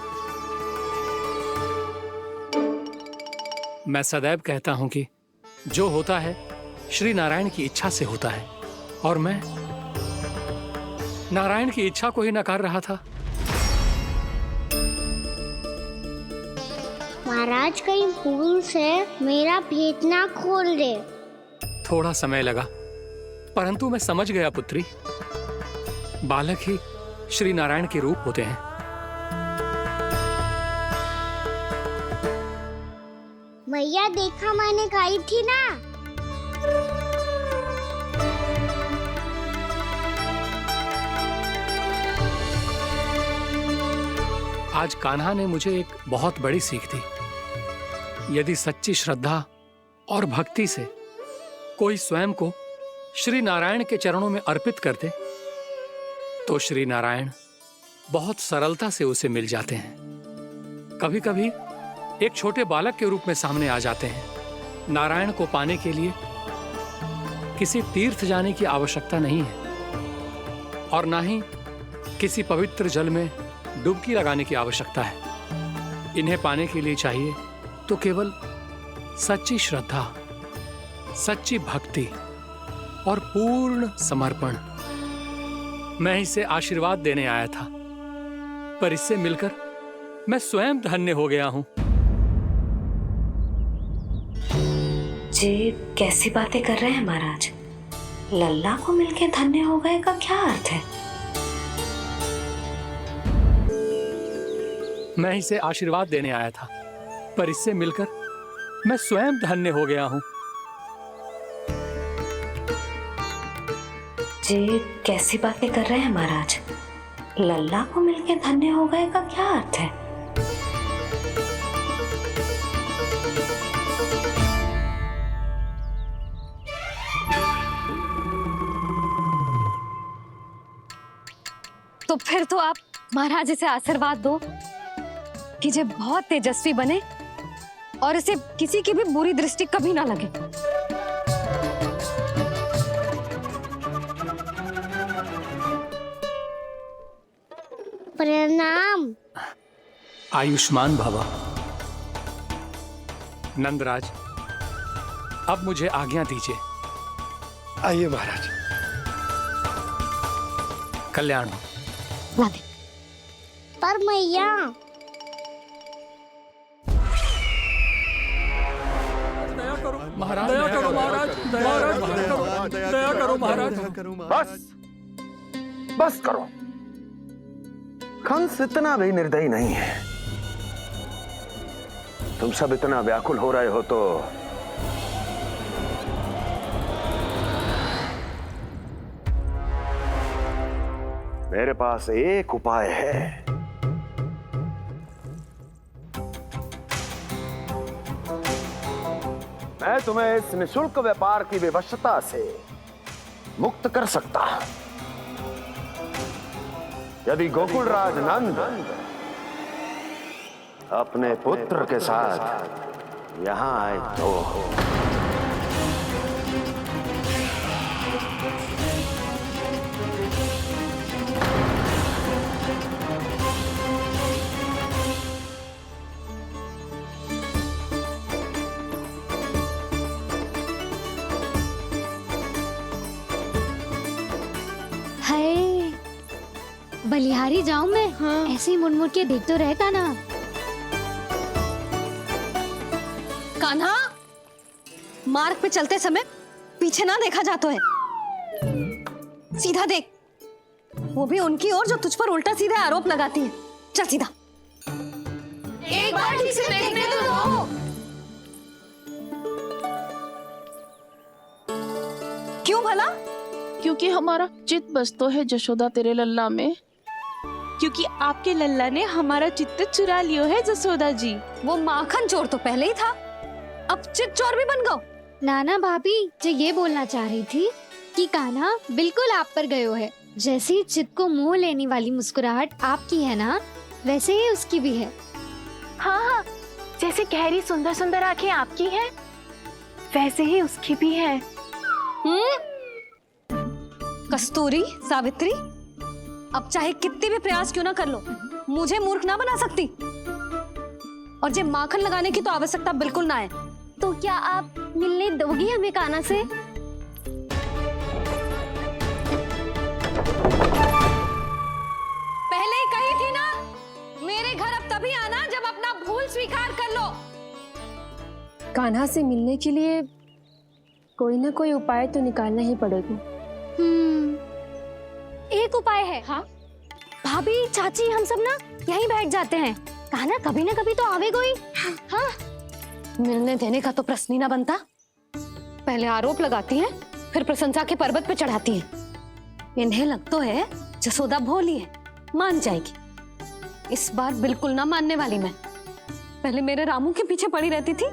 Speaker 9: मैं सदैव कहता हूं कि जो होता है श्री नारायण की इच्छा से होता है, और मैं नारायण की इच्छा को ही नकार रहा था।
Speaker 3: महाराज कहीं भूल से मेरा भेद ना खोल दे।
Speaker 9: थोड़ा समय लगा, परंतु मैं समझ गया पुत्री। बालक ही श्री नारायण के रूप होते हैं।
Speaker 3: मैया देखा मैंने गाई थी ना।
Speaker 9: आज कान्हा ने मुझे एक बहुत बड़ी सीख दी। यदि सच्ची श्रद्धा और भक्ति से कोई स्वयं को श्री नारायण के चरणों में अर्पित कर दे, तो श्री नारायण बहुत सरलता से उसे मिल जाते हैं। कभी कभी एक छोटे बालक के रूप में सामने आ जाते हैं। नारायण को पाने के लिए किसी तीर्थ जाने की आवश्यकता नहीं है, और ना ही किसी पवित्र जल में डुबकी लगाने की आवश्यकता है। इन्हें पाने के लिए चाहिए तो केवल सच्ची श्रद्धा, सच्ची भक्ति और पूर्ण समर्पण। मैं इसे आशीर्वाद देने आया था, पर इससे मिलकर मैं स्वयं धन्य हो गया हूं।
Speaker 1: जी कैसी बातें कर रहे हैं महाराज? लल्ला को मिलके धन्य हो गए का क्या अर्थ है?
Speaker 9: मैं इसे आशीर्वाद देने आया था, पर इससे मिलकर मैं स्वयं धन्य हो गया हूं।
Speaker 1: जी कैसी बातें कर रहे हैं महाराज? लल्ला को मिलके धन्य हो गए का क्या अर्थ है? तो फिर तो आप महाराज इसे आशीर्वाद दो कि ये बहुत तेजस्वी बने और इसे किसी की भी बुरी दृष्टि कभी ना लगे।
Speaker 3: प्रणाम।
Speaker 9: आयुष्मान भव। नंदराज, अब मुझे आज्ञा दीजिए।
Speaker 8: आइए महाराज।
Speaker 9: कल्याण हो।
Speaker 3: पर मैया
Speaker 9: महाराज, दया करो महाराज, दया करो महाराज।
Speaker 10: बस करो। कंस इतना भी निर्दयी नहीं है। तुम सब इतना व्याकुल हो रहे हो तो मेरे पास एक उपाय है। मैं तुम्हें इस निशुल्क व्यापार की विवशता से मुक्त कर सकता हूं। यदि गोकुलराज नंद अपने पुत्र के साथ यहां आए तो
Speaker 3: बलिहारी जाऊं मैं? हाँ। ऐसे ही मुड़ के देख तो रहता ना।
Speaker 1: कान्हा, मार्ग पे चलते समय पीछे ना देखा जाता है। सीधा देख, वो भी उनकी ओर जो तुझ पर उल्टा सीधा आरोप लगाती है। चल सीधा।
Speaker 4: एक बार ठीक से देखने तो दो।
Speaker 1: क्यों भला?
Speaker 13: क्योंकि हमारा चित्त बसतो है जशोदा तेरे लल्ला में।
Speaker 2: क्योंकि आपके लल्ला ने हमारा चित्त चुरा लियो है जसोदा जी।
Speaker 1: वो माखन चोर तो पहले ही था, अब चित्त चोर भी बन गो।
Speaker 3: नाना भाभी जो ये बोलना चाह रही थी
Speaker 15: कि कान्हा बिल्कुल आप पर गयो है। जैसे ही चित को मोह लेने वाली मुस्कुराहट आपकी है ना, वैसे ही उसकी भी है।
Speaker 4: हाँ हाँ, जैसे गहरी सुंदर सुंदर आंखें आपकी हैं, वैसे ही उसकी भी है।
Speaker 1: कस्तूरी, सावित्री, अब चाहे कितने भी प्रयास क्यों ना कर लो, मुझे मूर्ख ना बना सकती। और जे माखन लगाने की तो आवश्यकता बिल्कुल ना है।
Speaker 15: तो क्या आप मिलने दोगी हमें कान्हा से?
Speaker 1: पहले ही कही थी ना, मेरे घर अब तभी आना जब अपना भूल स्वीकार कर लो।
Speaker 16: कान्हा से मिलने के लिए कोई ना कोई उपाय तो निकालना ही पड़ेगा।
Speaker 15: एक उपाय है। हाँ? भाभी, चाची, हम सब ना यहीं बैठ जाते हैं। कान्हा कभी ना कभी तो आवेगा ही। हाँ?
Speaker 1: मिलने देने का तो प्रश्न ही ना बनता। पहले आरोप लगाती हैं, फिर प्रशंसा के पर्वत पे चढ़ाती हैं। इन्हें लगता है जसोदा भोली है, मान जाएगी। इस बार बिल्कुल ना मानने वाली मैं। पहले मेरे रामू के पीछे पड़ी रहती थी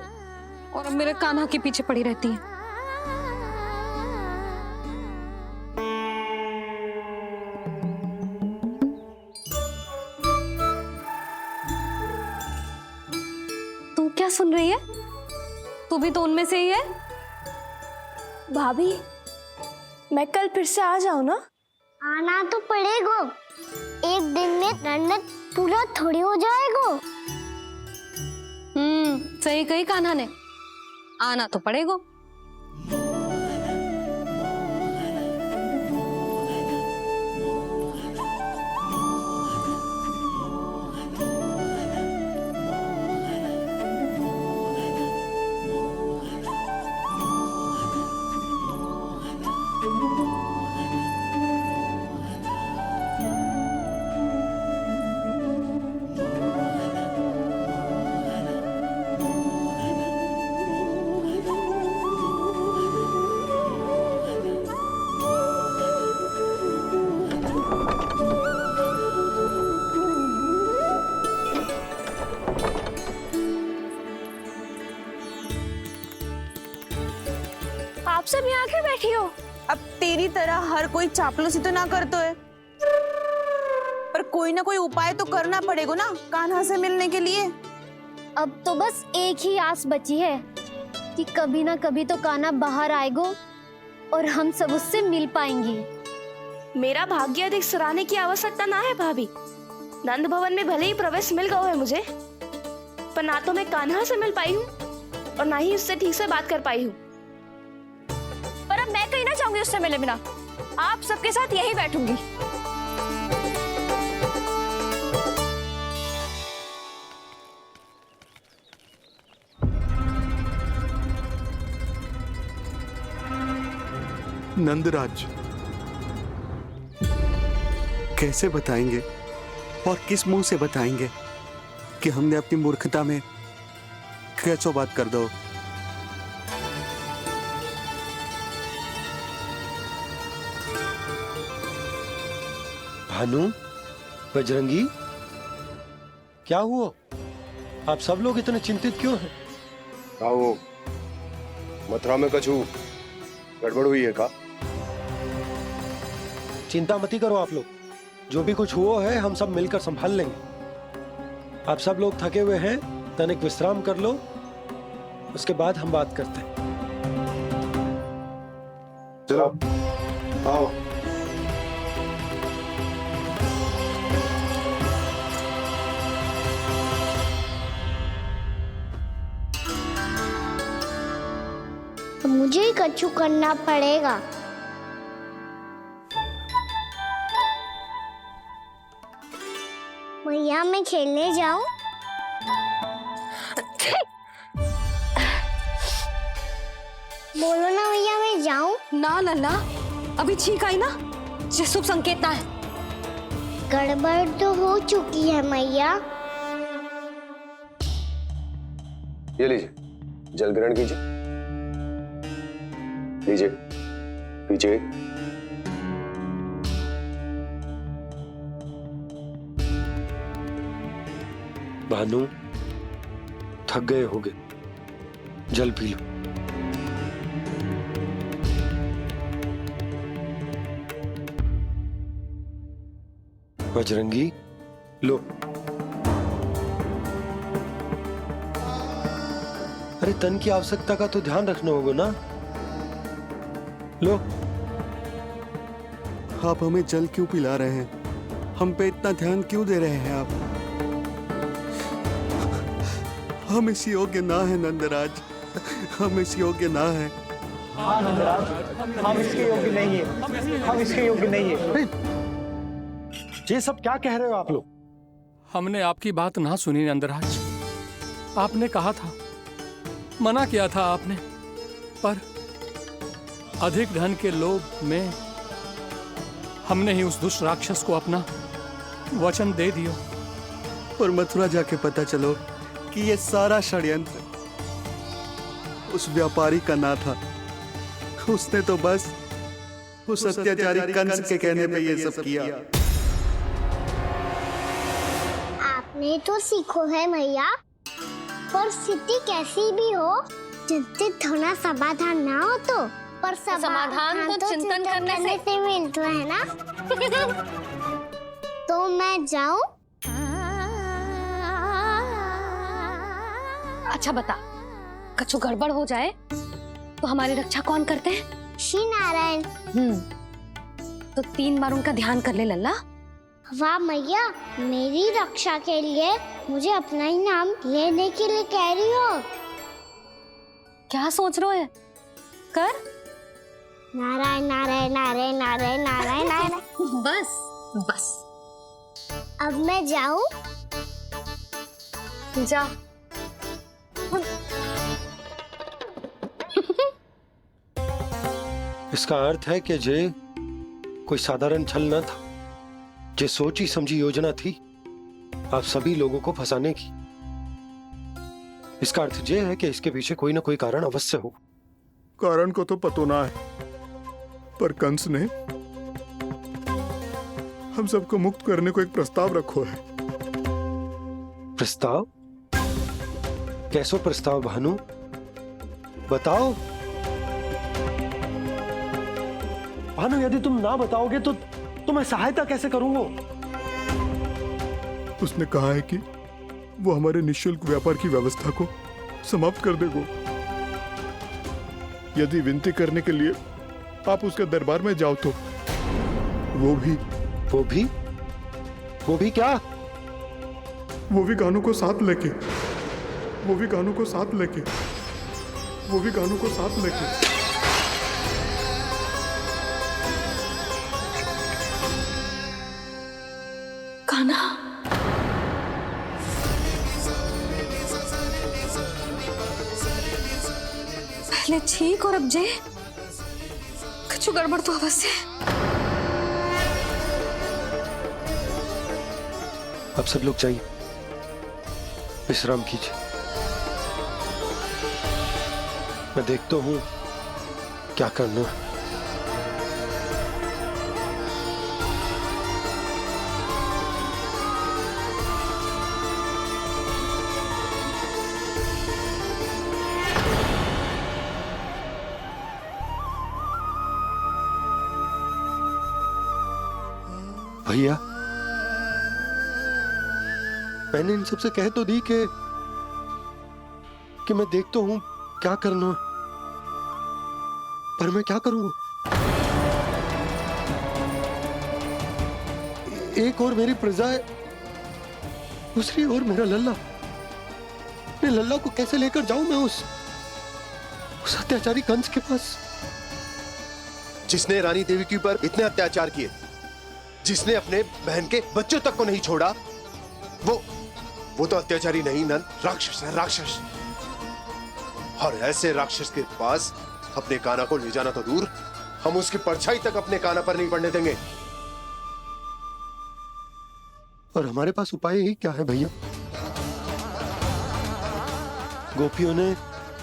Speaker 1: और अब मेरे कान्हा के पीछे पड़ी रहती है। तू क्या सुन रही है? तू भी तो उनमें से ही है।
Speaker 4: भाभी, मैं कल फिर से आ जाऊं ना?
Speaker 3: आना तो पड़ेगा। एक दिन में रन्नत पूरा थोड़ी हो जाएगा।
Speaker 1: सही कही कान्हा ने, आना तो पड़ेगा।
Speaker 4: आप सब यहाँ क्यों बैठी हो?
Speaker 13: अब तेरी तरह हर कोई चापलूसी तो ना करतो है, पर कोई ना कोई उपाय तो करना पड़ेगा ना कान्हा से मिलने के लिए।
Speaker 15: अब तो बस एक ही आस बची है कि कभी ना कभी तो कान्हा बाहर आएगा और हम सब उससे मिल पाएंगे।
Speaker 4: मेरा भाग्य अधिक सराहने की आवश्यकता ना है भाभी। नंद भवन में भले ही प्रवेश मिल गया है मुझे, पर ना तो मैं कान्हा से मिल पाई हूँ और ना ही उससे ठीक से बात कर पाई हूँ। पर अब मैं कहीं ना जाऊंगी उससे मिले बिना। आप सबके साथ यही बैठूंगी।
Speaker 6: नंदराज, कैसे बताएंगे और किस मुंह से बताएंगे कि हमने अपनी मूर्खता में कैसो बात कर दो।
Speaker 8: भानु, बजरंगी, क्या हुआ? आप सब लोग इतने चिंतित क्यों हैं?
Speaker 12: आओ, मथुरा में कछु गड़बड़ हुई है का?
Speaker 8: चिंता मती करो आप लोग, जो भी कुछ हुआ है हम सब मिलकर संभाल लेंगे। आप सब लोग थके हुए हैं, तनिक विश्राम कर लो, उसके बाद हम बात करते हैं।
Speaker 12: चलो, आओ।
Speaker 3: तो मुझे ही कछु करना पड़ेगा। मैया, मैं खेलने जाऊं? बोलो ना मैया, मैं जाऊं?
Speaker 1: ना लल्ला, अभी छींक आई ना, ये शुभ संकेत ना है।
Speaker 3: गड़बड़ तो हो चुकी है मैया।
Speaker 12: ये लीजिए, जल ग्रहण कीजिए। लीजिए, पीछे।
Speaker 8: भानु, थक गए होगे, जल पी लो। बजरंगी, लो। अरे तन की आवश्यकता का तो ध्यान रखना होगा ना। लो।
Speaker 6: आप हमें जल क्यों पिला रहे हैं? हम पे इतना ध्यान क्यों दे रहे हैं आप? हम इस योग्य ना है नंदराज, हम इस योग्य ना है।
Speaker 11: हाँ नंदराज, हम इसके योग्य नहीं है, हम इसके योग्य नहीं है।
Speaker 8: ये सब क्या कह रहे हो आप लोग?
Speaker 9: हमने आपकी बात ना सुनी नंदराज। आपने कहा था, मना किया था आपने, पर अधिक धन के लोभ में हमने ही उस दुष्ट राक्षस को अपना वचन दे दिया।
Speaker 6: और मथुरा जाके पता चलो कि ये सारा षड्यंत्र उस व्यापारी का ना था। उसने तो बस उस अत्याचारी कंस के कहने पे ये सब किया।
Speaker 3: आपने तो सीखो है भैया, पर स्थिति कैसी भी हो, चिंतित होना समाधान ना हो तो, पर
Speaker 1: समाधान तो चिंतन करने
Speaker 3: से मिलता है ना। तो मैं जाऊं?
Speaker 1: अच्छा बता, कछु गड़बड़ हो जाए तो हमारी रक्षा कौन करते हैं?
Speaker 3: श्री नारायण।
Speaker 1: तो 3 बार उनका ध्यान कर ले लल्ला।
Speaker 3: वाह मैया, मेरी रक्षा के लिए मुझे अपना ही नाम लेने के लिए कह रही हो?
Speaker 1: क्या सोच रहे हो? कर।
Speaker 3: नारायण नारायण नारायण नारायण नारायण नारायण।
Speaker 1: बस बस।
Speaker 3: अब मैं जाऊं?
Speaker 1: जा।
Speaker 8: इसका अर्थ है कि जे कोई साधारण छल न था, जे सोची समझी योजना थी आप सभी लोगों को फंसाने की। इसका अर्थ ये है कि इसके पीछे कोई ना कोई कारण अवश्य हो।
Speaker 6: कारण को तो पतो ना है, पर कंस ने हम सबको मुक्त करने को एक प्रस्ताव रखो है।
Speaker 8: प्रस्ताव? कैसो प्रस्ताव भानु, बताओ। भानु, यदि तुम ना बताओगे तो मैं सहायता कैसे करूंगा?
Speaker 6: उसने कहा है कि वो हमारे निःशुल्क व्यापार की व्यवस्था को समाप्त कर देगा यदि विनती करने के लिए आप उसके दरबार में जाओ तो। वो भी क्या? वो भी गानों को साथ लेके
Speaker 1: कान्हा, पहले ठीक और अब जे कुछ गड़बड़ तो अवश्य है।
Speaker 8: अब सब लोग जाइए, विश्राम कीजिए। मैं देखता हूं क्या करना है। भैया, मैंने इन सबसे कह तो दी कि मैं देखता हूं क्या करना, पर मैं क्या करूंगा? एक और मेरी प्रजा है, दूसरी ओर मेरा लल्ला। मैं लल्ला को कैसे लेकर जाऊं मैं उस अत्याचारी कंस के पास?
Speaker 12: जिसने रानी देवी के ऊपर इतने अत्याचार किए, जिसने अपने बहन के बच्चों तक को नहीं छोड़ा, वो तो अत्याचारी नहीं नंद, राक्षस है, राक्षस। और ऐसे राक्षस के पास अपने कान्हा को ले जाना तो दूर, हम उसकी परछाई तक अपने कान्हा पर नहीं पड़ने देंगे।
Speaker 8: और हमारे पास उपाय ही क्या है भैया? गोपियों ने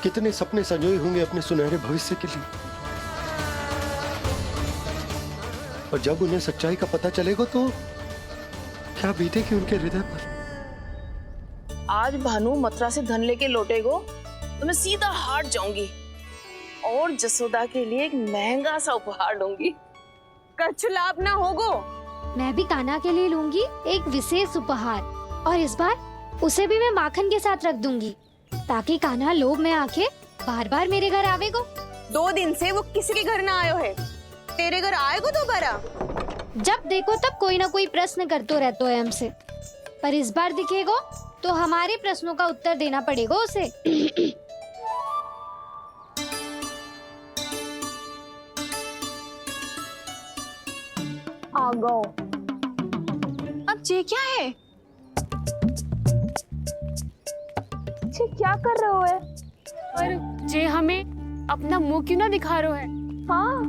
Speaker 8: कितने सपने संजोए होंगे अपने सुनहरे भविष्य के लिए, और जब उन्हें सच्चाई का पता चलेगा तो क्या बीतेगी उनके हृदय पर?
Speaker 13: आज भानु मथुरा से धन लेके लौटेगो तो मैं सीधा हाट जाऊंगी और जसोदा के लिए एक महंगा सा उपहार दूंगी। कछु लाभ ना होगो
Speaker 15: मैं भी कान्हा के लिए लूंगी एक विशेष उपहार, और इस बार उसे भी मैं माखन के साथ रख दूंगी, ताकि कान्हा लोभ में आके बार बार मेरे घर आवेगो।
Speaker 13: 2 दिन से वो किसी के घर ना आयो है, तेरे घर आएगो दोबारा?
Speaker 15: जब देखो तब कोई ना कोई प्रश्न करते रहते है हमसे, पर इस बार दिखेगो तो हमारे प्रश्नों का उत्तर देना पड़ेगा उसे।
Speaker 13: आ गो। अब ये क्या है? ये क्या कर रहे हो है?
Speaker 16: पर जे हमें अपना मुंह क्यों ना दिखा रहे है?
Speaker 13: हाँ,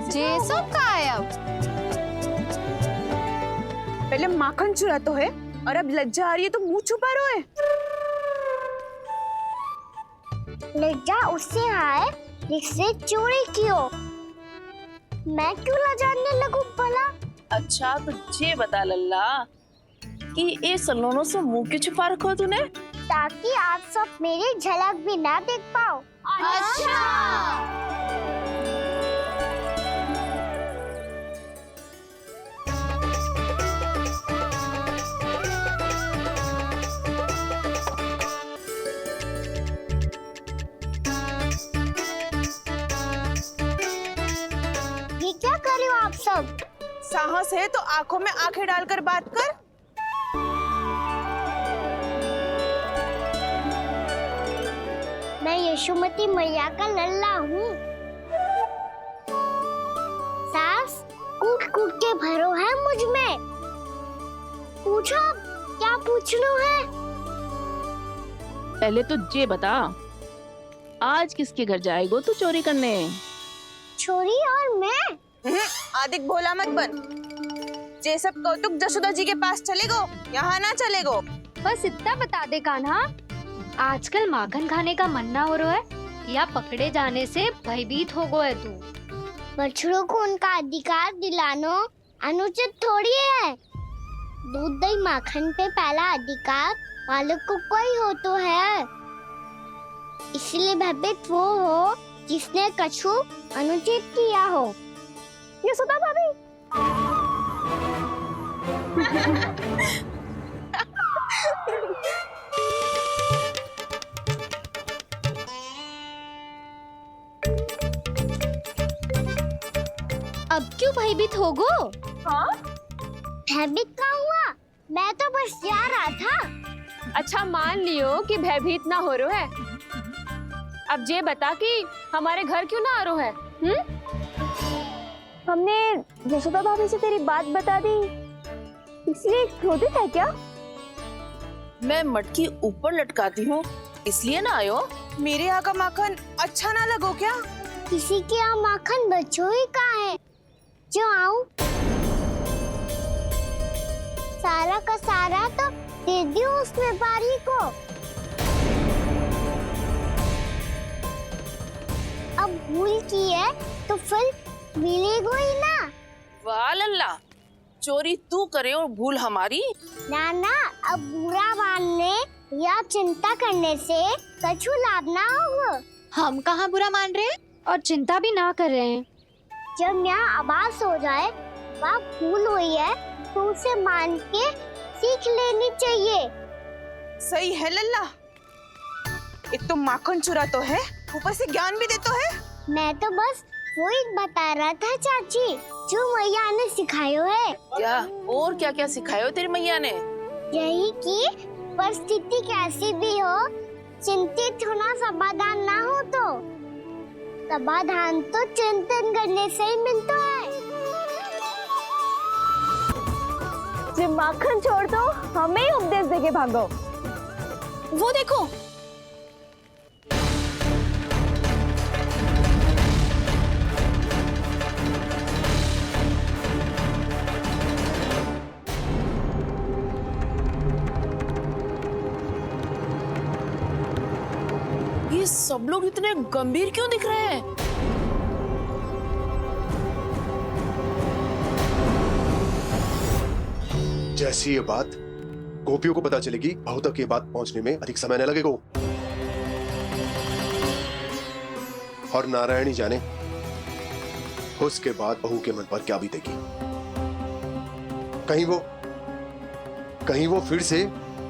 Speaker 1: जे सब का है अब?
Speaker 13: पहले माखन चुरा तो है और अब लज्जा आ रही है तो मुंह छुपा रहे है।
Speaker 3: लज्जा उससे है जिसने चोरी की हो। मैं क्यों लजाने लगूं भला?
Speaker 17: अच्छा तो ये बता लल्ला कि ये सलोनों से मुंह क्यों छुपा रखो तूने?
Speaker 3: ताकि आप सब मेरी झलक भी ना देख पाओ। अच्छा। ये क्या कर रहे हो आप सब?
Speaker 13: साहस है तो आंखों में आंखें डालकर बात कर।
Speaker 3: मैं यशोमती मैया का लल्ला हूँ। सास कूट कूट के भरो है मुझ में। पूछो क्या पूछना है?
Speaker 17: पहले तो ये बता, आज किसके घर जाएगो तू चोरी करने?
Speaker 3: छोरी और मैं?
Speaker 13: आदिक भोला मत बन। ये सब कौतुक जशोदा जी के पास चलेगो, यहाँ ना चलेगो।
Speaker 15: बस इतना बता दे कान्हा, आजकल माखन खाने का मन ना हो रहा है या पकड़े जाने से भयभीत हो गो है तू?
Speaker 3: बछड़ों को उनका अधिकार दिलाना अनुचित थोड़ी है। दूध दही माखन पे पहला अधिकार मालिक को कोई हो तो है। इसलिए भयभीत वो हो जिसने कछु अनुचित किया हो।
Speaker 13: ये सुधा भाभी।
Speaker 15: अब क्यों भयभीत हो गो?
Speaker 13: हाँ?
Speaker 3: भयभीत क्या हुआ? मैं तो बस जा रहा था।
Speaker 16: अच्छा मान लियो कि भयभीत ना हो रहा है, अब ये बता कि हमारे घर क्यों ना आ रहा है?
Speaker 13: हमने यशोदा भाभी से तेरी बात बता दी, इसलिए क्रोधित है क्या?
Speaker 17: मैं मटकी ऊपर लटकाती हूँ इसलिए ना आयो?
Speaker 13: मेरे यहाँ का माखन अच्छा ना लगो क्या?
Speaker 3: किसी के यहाँ माखन बच्चों ही कहाँ है जो आऊं? सारा का सारा तो दे दियो उस व्यापारी को। अब भूल की है तो फिर मिलेगो ही ना।
Speaker 17: वाह लल्ला, चोरी तू करे और भूल हमारी।
Speaker 3: नाना, अब बुरा मानने या चिंता करने से कछु लाभ ना होगा।
Speaker 15: हम कहाँ बुरा मान रहे हैं और चिंता भी ना कर रहे हैं।
Speaker 3: जब यहाँ आवाज हो जाए वहाँ भूल हुई है तो उसे मान के सीख लेनी चाहिए।
Speaker 13: सही है लल्ला, एक तो माखन चुरा तो है, ऊपर से ज्ञान भी देता है।
Speaker 3: मैं तो बस वही बता रहा था चाची, जो मैया ने सिखायो है।
Speaker 17: क्या और क्या क्या सिखायो तेरी मैया ने?
Speaker 3: यही कि परिस्थिति कैसी भी हो, चिंतित होना समाधान ना हो तो समाधान तो चिंतन करने से ही मिलता है।
Speaker 13: जब माखन छोड़ दो, हमें ही उपदेश देके भागो। वो देखो,
Speaker 17: ये सब लोग इतने गंभीर क्यों दिख रहे हैं?
Speaker 12: जैसी ये बात गोपियों को पता चलेगी, बहू तक ये बात पहुंचने में अधिक समय न लगेगा। और नारायणी जाने उसके बाद बहू के मन पर क्या बीतेगी? कहीं वो फिर से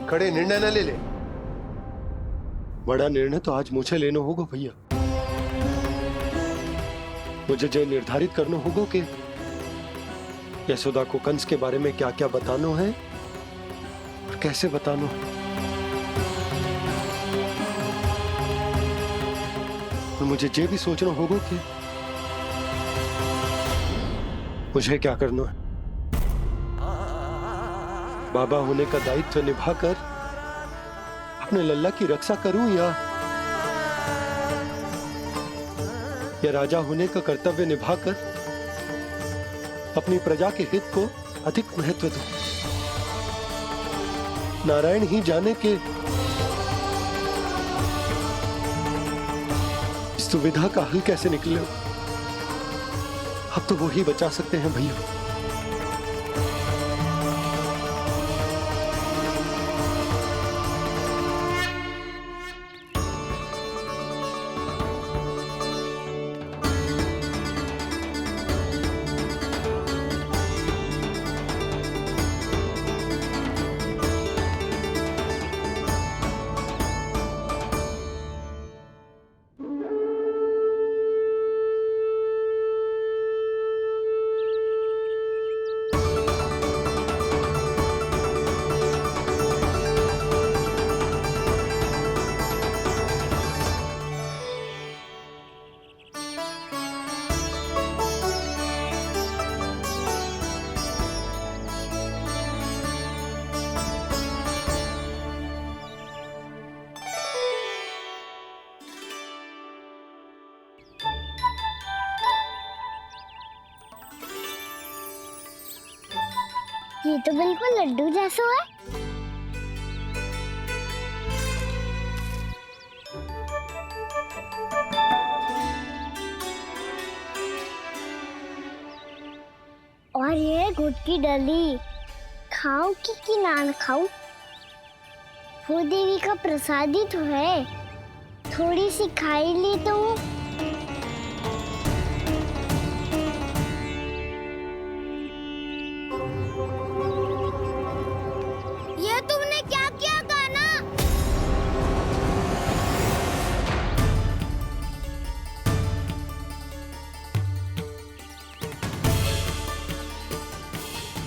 Speaker 12: खड़े निर्णय न ले ले। बड़ा निर्णय तो आज मुझे लेना होगा भैया। मुझे जो निर्धारित करना होगा कि यशोदा को कंस के बारे में क्या क्या बताना है और कैसे बताना है। और मुझे ये भी सोचना होगा कि मुझे क्या करना है। बाबा होने का दायित्व निभाकर अपने लल्ला की रक्षा करूं या राजा होने का कर्तव्य निभाकर अपनी प्रजा के हित को अधिक महत्व दूं। नारायण ही जाने के इस दुविधा का हल कैसे निकले। अब तो वो ही बचा सकते हैं भैया।
Speaker 3: ये तो बिल्कुल लड्डू जैसा है। और ये गुड़ की डली खाऊं कि ना खाऊं? वो देवी का प्रसाद ही तो है, थोड़ी सी खाई ली तो। ये तुमने क्या किया कान्हा?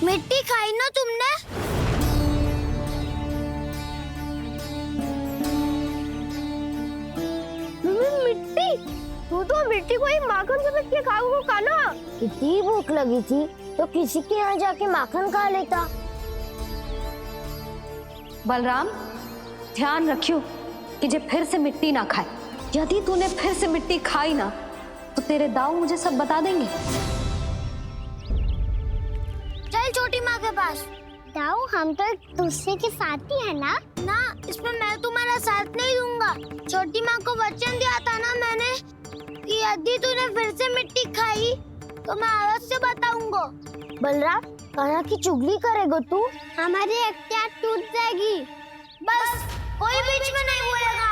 Speaker 3: मिट्टी खाई ना तुमने? मिट्टी? तू तो मिट्टी को ही माखन समझ के खाओगे कान्हा। इतनी भूख लगी थी तो किसी के यहाँ जाके माखन खा लेता।
Speaker 1: बलराम, ध्यान रखियो कि जे फिर से मिट्टी ना खाए। यदि तूने फिर से मिट्टी खाई ना तो तेरे दाऊ मुझे सब बता देंगे।
Speaker 3: चल छोटी माँ के पास। दाऊ, हम तो एक दूसरे के साथी है ना? ना, इसमें मैं तुम्हारा साथ नहीं दूंगा। छोटी माँ को वचन दिया था ना मैंने कि यदि तूने फिर से मिट्टी खाई तो मैं आवाज से बताऊंगा। बलराम, कान्हा की चुगली करेगा तू? हमारी इख्तियार टूट जाएगी। बस कोई बीच में नहीं बोलेगा।